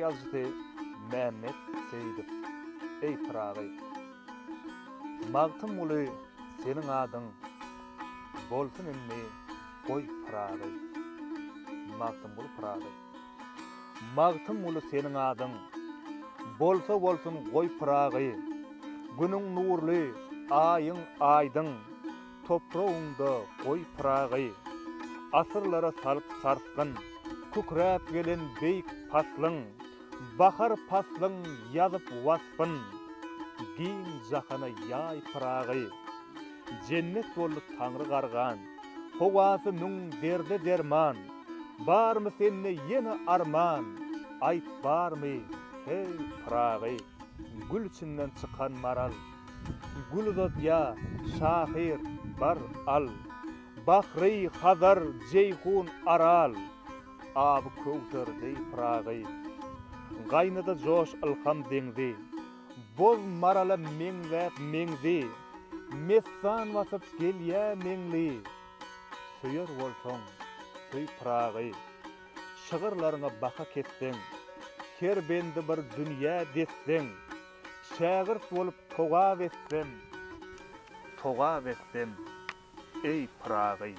yazıcı Mehmet Seyidov. Ey Pıragı, magtym uly senin adyň, bolsun emmi goý Pıragı. Magtym uly Pıragı. Magtym uly senin adyň, bolsa bolsun goý Pıragı. Günüň nurly, aýyň aýdyň, toprağında goý Pıragı. Asırlara salyp sarsgyn, kükräp gelen beýik paslyň, bahar paslyň ýazyp waspyn, giň jahana ýaý Pıragı. Cennet boldy Taňry gargan, howasy müň derde derman, barmy sende ýene arman, aýt barmy hey Pıragı. Gül içinden çıkan maral, gül uzatya şahir bar al, Bahri Hazar Ceyhun Aral, abi kowsar dey Pıragı. Gaynada joş ilham deňzi, boz marala meňzäp meňzi, messan wasyp gelýä meňli. Söýer bolsaň, söý Pıragı. Şygyrlaryňa baka ketseň, her bendi bir dünýä desseň, şagirt bolup toga betsem, ey Pıragı.